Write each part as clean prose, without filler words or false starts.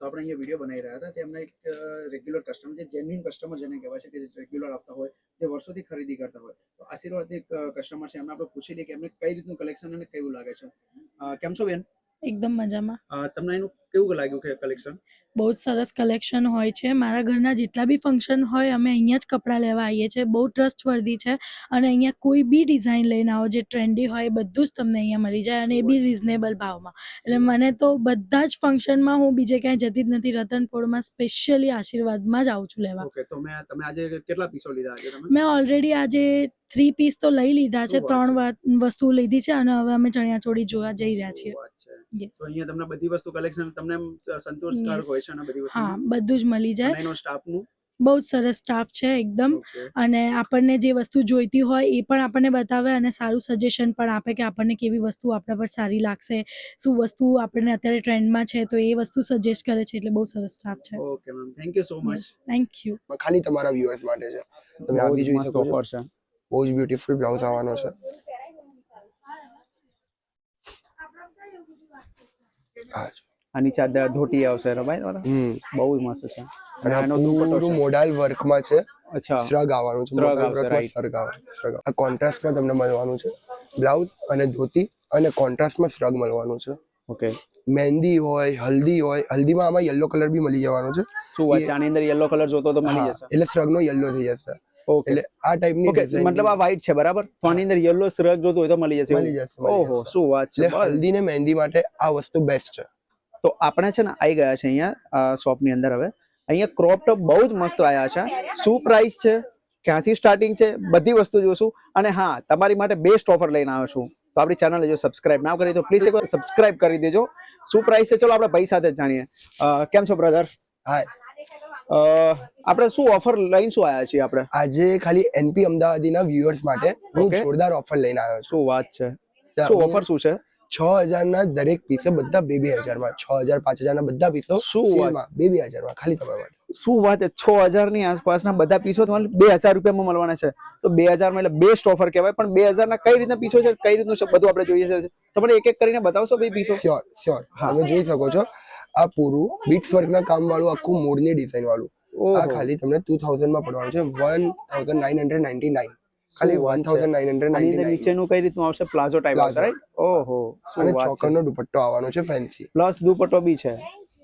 તો આપણે અહીંયા વિડીયો બનાવી રહ્યા હતા. તેમને એક રેગ્યુલર કસ્ટમર, જે જેન્યુઇન કસ્ટમર જેને કહેવાય છે, કે જે રેગ્યુલર આવતા હોય, જે વર્ષોથી ખરીદી કરતા હોય, તો આશીર્વાદથી એક કસ્ટમર છે, એમને આપણે પૂછી લઈએ કે એમને કઈ રીતનું કલેક્શન અને કેવું લાગે છે. કેમ છો બેન? એકદમ મજામાં. તમને એનું કેવું લાગ્યું કે કલેક્શન? બહુ જ સરસ કલેક્શન હોય છે. મારા ઘરના જેટલા બી ફંક્શન હોય અમે અહીંયા જ કપડાં લેવા આવીએ છીએ. બહુ ટ્રસ્ટવર્ધી છે અને અહીંયા કોઈ બી ડિઝાઇન લઈને આવો જે ટ્રેન્ડી હોય બધું જ તમને અહીંયા મળી જાય અને એ બી રિઝનેબલ ભાવમાં. એટલે મને તો બધા જ ફંક્શનમાં હું બીજે ક્યાંય જતી જ નથી. રતનપોળમાં સ્પેશિયલી આશીર્વાદમાં જ આવું છું લેવા. ઓકે, તો તમે આજે કેટલા પીસો લીધા આજે તમે? મેં ઓલરેડી આજે 3 પીસ તો લઈ લીધા છે. 3 વસ્તુ લીધી છે અને હવે અમે ચણિયાચોળી જોવા જઈ રહ્યા છીએ. તો અહીંયા તમને બધી વસ્તુ કલેક્શન તમને સંતોષકારક હોય છે અને બધી વસ્તુ? હા, બધું જ મળી જાય. અને એનો સ્ટાફનું બહુ જ સરસ સ્ટાફ છે એકદમ. અને આપણને જે વસ્તુ જોઈતી હોય એ પણ આપણને બતાવે અને સારું સજેશન પણ આપે કે આપણને કેવી વસ્તુ આપણા પર સારી લાગશે, શું વસ્તુ આપણને અત્યારે ટ્રેન્ડમાં છે, તો એ વસ્તુ સજેસ્ટ કરે છે. એટલે બહુ સરસ સ્ટાફ છે. Okay ma'am, thank you so much. Thank you. ખાલી તમારા વ્યુઅર્સ માટે છે. તમે આ બી જોઈ શકો છો. બહુ જ બ્યુટીફુલ બ્લાઉઝ આવવાનો છે. આની ચાદર ધોતી આવશે ભાઈ. બહુ જ મસ્ત છે. અને આનો પૂરું મોડલ વર્કમાં છે. અચ્છા, શ્રગ આવવાનું છે. શ્રગ આવશે. શ્રગ આ કોન્ટ્રાસ્ટમાં તમને મળવાનું છે. બ્લાઉઝ અને ધોતી અને કોન્ટ્રાસ્ટમાં શ્રગ મળવાનું છે. ઓકે, મહેંદી હોય, હલ્દી હોય. હલ્દીમાં આમાં યલો કલર બી મળી જવાનો છે. શું વાત છે? આની અંદર યલો કલર જોતો તો મળી જશે. એટલે શ્રગનો યલો થઈ જશે. ઓકે, એટલે આ ટાઈપની ડિઝાઇન, મતલબ આ વ્હાઈટ છે બરાબર, તો આની અંદર યલો શ્રગ જોતો હોય તો મળી જશે. ઓહો, શું વાત છે. એટલે હલ્દી ને મહેંદી માટે આ વસ્તુ બેસ્ટ છે. તો આપણે છે ને આવી ગયા છે અહીંયા શોપની અંદર. હવે અહીંયા ક્રોપ ટોપ બહુ જ મસ્ત આવ્યા છે. શું પ્રાઇસ છે, ક્યાંથી સ્ટાર્ટિંગ છે, બધી વસ્તુ જોશું. અને હા, તમારી માટે બેસ્ટ ઓફર લઈને આવ્યો છું. તો આપણી ચેનલ જો સબસ્ક્રાઇબ ના કરી તો પ્લીઝ એકવાર સબસ્ક્રાઇબ કરી દેજો. શું પ્રાઇસ છે ચલો આપણે ભાઈ સાથે જ જાણીએ. કેમ છો બ્રધર? હાય. આપણે શું ઓફર લઈને શું આવ્યા છીએ આપણે આજે? ખાલી એનપી અમદાવાદીના વ્યુઅર્સ માટે હું જોરદાર ઓફર લઈને આવ્યો છું. શું વાત છે? શું ઓફર શું છે? 6000 ના દરેક પીસો બધા 2000 માં. 6000 5000 ના બધા પીસો સેલમાં 2000 માં ખાલી તમારા માટે. શું વાત છે? 6000 ની આસપાસના બધા પીસો તમને 2000 રૂપિયામાં મળવાના છે. તો 2000 માં એટલે બેસ્ટ ઓફર કહેવાય. પણ 2000 ના કઈ રીતના પીસો છે, કઈ રીતનું છે, બધું આપણે જોઈએ છે. તમને એક એક કરીને બતાવશો ભાઈ પીસો? શ્યોર. તમે જોઈ શકો છો આ પૂરું બીટ્સ વર્ક ના કામ વાળું આખું મોડની ડિઝાઇન વાળું. આ ખાલી તમને 2000 માં પડવાનું છે. 1999 ખાલી 1999. નીચેનું કઈ રીતનું આવશે? પ્લાઝો ટાઈપ આવશે, રાઈટ? ઓહો, અને ચોકરનો દુપટ્ટો આવવાનો છે ફેન્સી. પ્લસ દુપટ્ટો બી છે.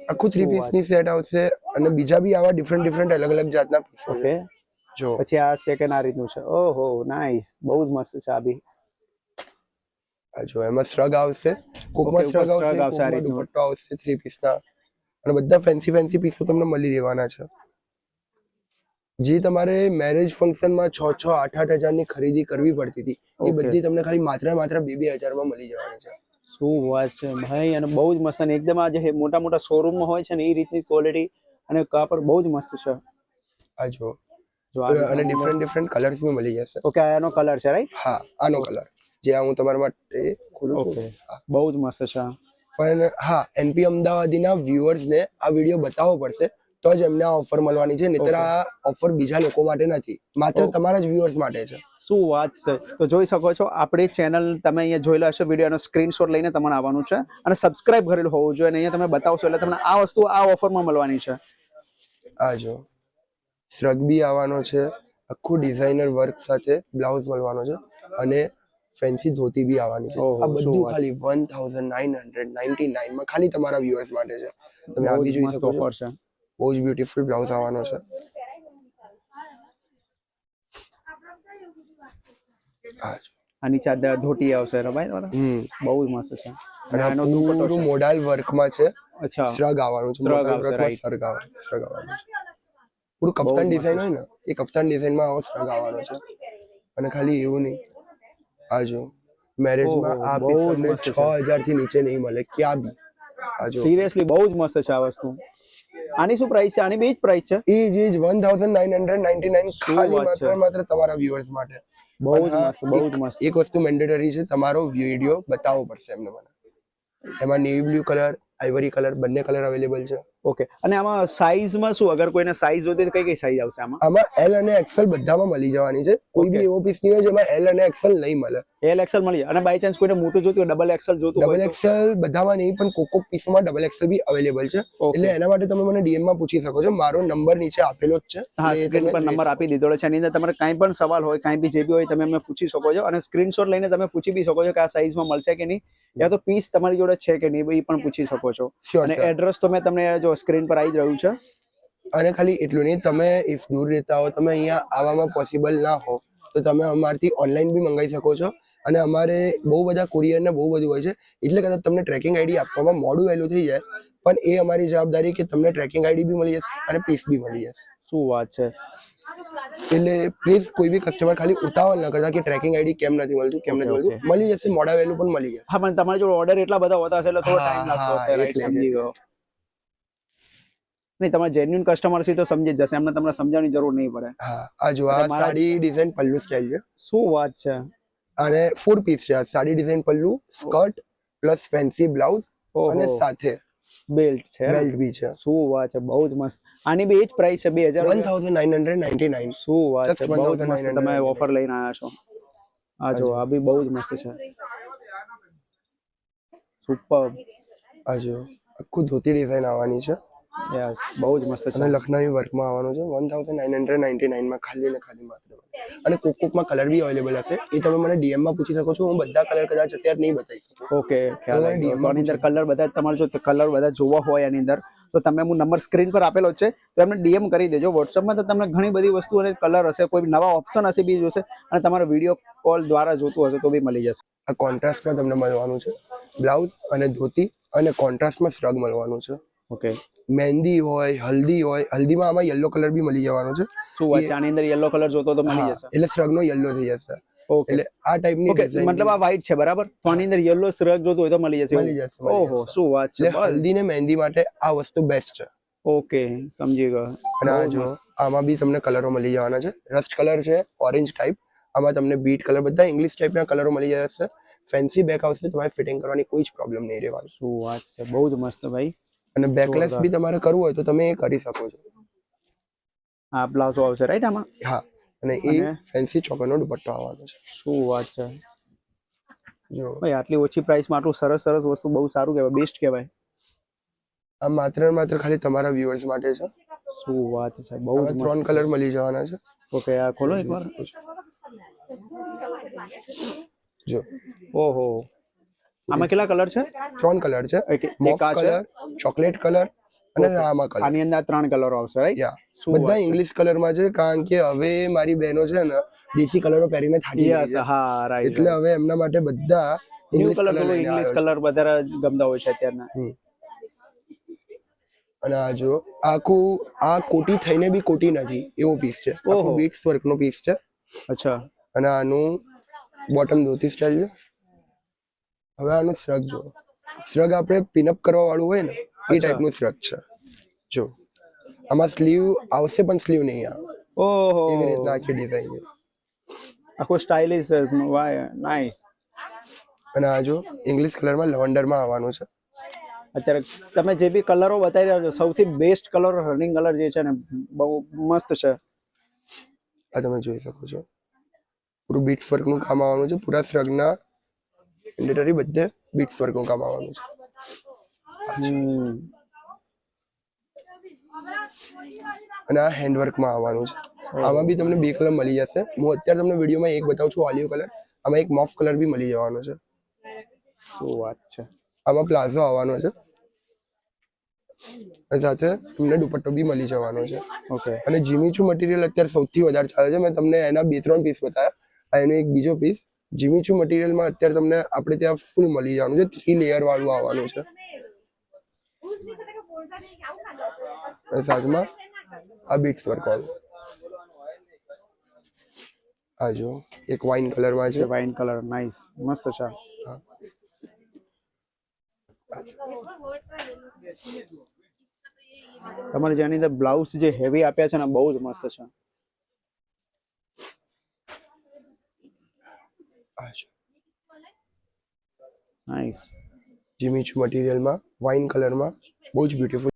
આખું 3 પીસ ની સેટ આવશે અને બીજા બી આવા ડિફરન્ટ અલગ અલગ જાતના પીસ. ઓકે, જો પછી આ સેકન્ડ આ રીતનું છે. ઓહો, નાઈસ, બહુ જ મસ્ત છે આ બી. આ જો એમાં શ્રગ આવશે, કોકમાં શ્રગ આવશે, દુપટ્ટો આવશે 3 પીસ ના. અને બધા ફેન્સી પીસો તમને મળી રહેવાના છે. જે તમારે મેરેજ ફંક્શનમાં 6 8 હજાર ની ખરીદી કરવી પડતી હતી એ બધી તમને ખાલી માત્ર 2 માં મળી જવાની છે. શું વાત છે ભાઈ. અને બહુ જ મસ્ત. અને એકદમ આ જે મોટા શોરૂમમાં હોય છે ને એ રીતની ક્વોલિટી અને કાપડ બહુ જ મસ્ત છે. આ જો અને ડિફરન્ટ કલર્સ બી મળી જશે. ઓકે, આનો કલર છે, રાઈટ? હા, આનો કલર જે હું તમારા માટે ખોલું છું. બહુ જ મસ્ત છે. પણ હા, એનપી અમદાવાદીના વ્યુઅર્સ ને આ વિડીયો બતાવવો પડશે તો જ એમને આ ઓફર મળવાની છે. નહીતર આ ઓફર બીજા લોકો માટે નથી, માત્ર તમારા જ વ્યુઅર્સ માટે છે. શું વાત છે. તો જોઈ શકો છો આપણી ચેનલ તમે અહીંયા જોઈ લો હશો. વિડીયોનો સ્ક્રીનશોટ લઈને તમારે આવવાનું છે અને સબસ્ક્રાઇબ કરેલું હોવું જોઈએ. અને અહીંયા તમે બતાવશો એટલે તમને આ વસ્તુ આ ઓફરમાં મળવાની છે. આ જો શ્રગ બી આવવાનો છે, આખું ડિઝાઇનર વર્ક સાથે બ્લાઉઝ મળવાનો છે અને ફેન્સી ધોતી બી આવવાની છે. આ બધું ખાલી 1999 માં ખાલી તમારા વ્યુઅર્સ માટે છે. તમે આ બી જોઈ શકો છો. બહુ જ બ્યુટીફુલ બ્લાઉઝ આવવાનો છે. આની ચાદર ધોતી આવશે ભાઈ. બહુ જ મસ્ત છે. અને આનો પૂરું મોડલ વર્કમાં છે. અચ્છા, શ્રગ આવવાનું છે. શ્રગ આવવાનું છે. પૂરું કફતાન ડિઝાઇન હોય ને એ કફતાન ડિઝાઇનમાં આવો શ્રગ આવવાનો છે. અને ખાલી એવું નહીં, આ જો મેરેજમાં આ પીસ તમને 6000 થી નીચે નહીં મળે ક્યાં બી. આ જો સિરિયસલી બહુ જ મસ્ત છે આ વસ્તુ. આની શું પ્રાઇસ છે? આની બે જ પ્રાઇસ છે? એ જ 1999 ખાલી માત્ર તમારા વ્યુઅર્સ માટે. બહુ જ મસ્ત. એક વસ્તુ મેન્ડેટરી છે, તમારો વિડિયો બતાવવો પડશે એમને. મને એમાં navy blue colour, ivory colour બંને કલર અવેલેબલ છે. ઓકે, અને આમાં સાઈઝમાં શું, અગર કોઈને સાઈઝ જોતી તો કઈ કઈ સાઈઝ આવશે આમાં? આમાં એલ અને એક્સેલ બધામાં મળી જવાની છે. કોઈ બી એવો પીસ નહીં હોય જેમાં એલ અને એક્સેલ નહીં મળે. એલ એક્સેલ મળી જાય, અને બાય ચાન્સ કોઈને મોટું જોતું હોય, ડબલ એક્સેલ જોતું ડબલ હોય તો? એક્સેલ બધામાં નહીં, પણ કોકો પીસમાં ડબલ એક્સેલ બી અવેલેબલ છે. એટલે એના માટે તમે મને ડીએમ માં પૂછી શકો છો. મારો નંબર નીચે આપેલો જ છે. હા, સ્ક્રીન પર નંબર આપી દીધો છે. એની અંદર તમારે કાંઈ પણ સવાલ હોય, કાંઈ બી જે બી હોય, તમે અમને પૂછી શકો છો, અને સ્ક્રીનશોટ લઈને તમે પૂછી બી શકો છો કે આ સાઈઝમાં મળશે કે નહીં, યા તો પીસ તમારી જોડે છે કે નહીં, એ પણ પૂછી શકો છો. અને એડ્રેસ તો મેં તમને જો સ્ક્રીન પર આવી જ રહ્યું છે. અને ખાલી એટલું નહીં, તમે ઇફ દૂર રહેતા હો, તમે અહીંયા આવવામાં પોસિબલ ના હો, તો તમે અમારથી ઓનલાઈન બી મંગાવી શકો છો. અને અમારે બહુ બધા કુરિયર ને બહુ બધું હોય છે, એટલે કદાચ તમને ટ્રેકિંગ આઈડી આપવામાં મોડું વહેલું થઈ જાય, પણ એ અમારી જવાબદારી કે તમને ટ્રેકિંગ આઈડી બી મળી જશે અને પીસ બી મળી જશે. શું વાત છે. એટલે પ્લીઝ કોઈ બી કસ્ટમર ખાલી ઉતાવળ ન કરતા કે ટ્રેકિંગ આઈડી કેમ નથી મળતું, મળી જશે, મોડા વહેલું પણ મળી જશે. હા, પણ તમારી જોડે ઓર્ડર એટલા બધા હોતા હશે એટલે થોડો ટાઈમ લાગતો હશે, રાઈટ? સમજી ગયો. નહીં, તમારે જેન્યુઇન કસ્ટમર છે તો સમજી જ જશે, એમને તમને સમજાવવાની જરૂર નહીં પડે. હા, આ જો આ સાડી ડિઝાઇન પલ્લુ સ્ટાઇલ છે. શું વાત છે. અને 4 પીસ છે. આ સાડી ડિઝાઇન પલ્લુ, સ્કર્ટ પ્લસ ફેન્સી બ્લાઉઝ અને સાથે બેલ્ટ છે. બેલ્ટ બી છે. શું વાત છે, બહુ જ મસ્ત. આની બી એ જ પ્રાઇસ છે 1999. શું વાત છે, બહુ જ મસ્ત તમે ઓફર લઈને આવ્યા છો. આ જો આ બી બહુ જ મસ્ત છે. સુપર. આ જો આખું ધોતી ડિઝાઇન આવવાની છે. યસ, બહુ જ મસ્ત છે. અને લખનવી વર્કમાં આવવાનું છે. 1999 માં ખાલી ને ખાલી માત્ર. અને કોકમાં કલર બી અવેલેબલ હશે, એ તમે મને ડીએમ માં પૂછી શકો છો. હું બધા કલર કદાચ અત્યારે નહીં બતાવી શકું. ઓકે, ખ્યાલ આવી ગયો. તો આની અંદર કલર બધા તમારે જો કલર બધા જોવા હોય એની અંદર, તો તમે હું નંબર સ્ક્રીન પર આપેલો છે, તો એમને ડીએમ કરી દેજો વોટ્સઅપમાં. તો તમને ઘણી બધી વસ્તુ અને કલર હશે, કોઈ નવા ઓપ્શન હશે બી જોશે, અને તમારે વિડીયો કોલ દ્વારા જોતું હશે તો બી મળી જશે. આ કોન્ટ્રાસ્ટમાં તમને મળવાનું છે. બ્લાઉઝ અને ધોતી અને કોન્ટ્રાસ્ટમાં શ્રગ મળવાનું છે. ઓકે, મહેંદી હોય, હલ્દી હોય. હલ્દીમાં આમાં યલો કલર બી મળી જવાનો છે. શું વાત છે, આની અંદર યલો કલર જોતો તો મળી જશે. એટલે શ્રગનો યલો થઈ જશે. ઓકે, એટલે આ ટાઈપની ઓકે, મતલબ આ વ્હાઈટ છે, બરાબર? તો આની અંદર યલો શ્રગ જોતો હોય તો મળી જશે. ઓહો, શું વાત છે. એટલે હલ્દી ને મહેંદી માટે આ વસ્તુ બેસ્ટ છે. ઓકે, સમજી ગયો. અને આ જો આમાં બી તમને કલરો મળી જવાના છે. રસ્ટ કલર છે, ઓરેન્જ ટાઈપ. આમાં તમને બીટ કલર, બધા ઇંગ્લિશ ટાઈપના કલરો મળી જશે. ફેન્સી બેક આવશે, તમારે ફિટિંગ કરવાની કોઈ જ પ્રોબ્લેમ નહીં રહેવાની. શું વાત છે, બહુ જ મસ્ત ભાઈ. અને બેકલેસ બી તમારે કરવું હોય તો તમે એ કરી શકો છો. આ પ્લાઝો આવશે, રાઈટ? આમાં હા, અને એ ફેન્સી ચોકરનો દુપટ્ટો આવવાનો છે. શું વાત છે. જો ભાઈ, આટલી ઓછી પ્રાઇસમાં આટલું સરસ સરસ વસ્તુ બહુ સારું કહેવાય, બેસ્ટ કહેવાય. આ માત્ર ને માત્ર ખાલી તમારા વ્યુઅર્સ માટે છે. શું વાત છે, બહુ જ 3 કલર મળી જવાના છે. ઓકે, આ ખોલો એકવાર. જો ઓહો, આમાં કેટલા કલર છે? 3 કલર છે. મોફ કલર, ચોકલેટ કલર અને રામા કલર. આની અંદર 3 કલરો આવશે, રાઈટ? યા, બધા ઇંગ્લિશ કલરમાં છે, કારણ કે હવે મારી બહેનો છે ને દેશી કલરો પહેરીને થાકી ગઈ છે. હા, રાઈટ. એટલે હવે એમના માટે બધા ન્યુ કલર, ઇંગ્લિશ કલર વધારે ગમતા હોય છે અત્યારના. અને આ જો આખું આ કોટી થઈને બી કોટી નથી એવો પીસ છે. આખું બીટ્સ વર્કનો પીસ છે. અચ્છા. અને આનું બોટમ ધોતી સ્ટાઇલ છે. હવે આનું શ્રગ જો, શ્રગ આપણે પિનઅપ કરવા વાળું હોય ને એ ટાઈપનું શ્રગ છે. જો આમાં સ્લીવ આવશે પણ સ્લીવ નહીં આવે. ઓહો, એવી રીતના આખી ડિઝાઇન છે. આખું સ્ટાઇલિશ, વાય નાઈસ. અને આ જો ઇંગ્લિશ કલરમાં લવંડરમાં આવવાનું છે. અત્યારે તમે જે બી કલરો બતાવી રહ્યા છો, સૌથી બેસ્ટ કલર, રનિંગ કલર જે છે ને, બહુ મસ્ત છે. આ તમે જોઈ શકો છો, પૂરું બીટ્સ વર્કનું કામ આવવાનું છે. પૂરા શ્રગના ઇન્ડિટરી બધે બીટ્સ વર્કનું કામ આવવાનું છે. અને આ હેન્ડવર્કમાં આવવાનું છે. આમાં બી તમને 2 કલર મળી જશે. હું અત્યારે તમને વિડીયોમાં એક બતાવું છું, ઓલિવ કલર. આમાં એક મોફ કલર બી મળી જવાનો છે. શું વાત છે. આમાં પ્લાઝો આવવાનો છે, અને સાથે તમને દુપટ્ટો બી મળી જવાનો છે. ઓકે, અને જીમીચુ મટીરિયલ અત્યારે સૌથી વધારે ચાલે છે. મેં તમને એના 2-3 પીસ બતાવ્યા. એનો એક બીજો પીસ જીમીચુ મટીરિયલમાં અત્યારે તમને આપણે ત્યાં ફૂલ મળી જવાનું છે. 3 લેયર વાળું આવવાનું છે. અને સાથમાં આ બીટ્સ વર્ક વાળું. આ જો એક વાઇન કલરમાં છે. વાઇન કલર, નાઈસ, મસ્ત છે. તમારે જેની અંદર બ્લાઉઝ જે હેવી આપ્યા છે ને, બહુ જ મસ્ત છે. નાઈસ. જીમીચુ મટીરિયલમાં વાઇન કલરમાં બહુ જ બ્યુટીફુલ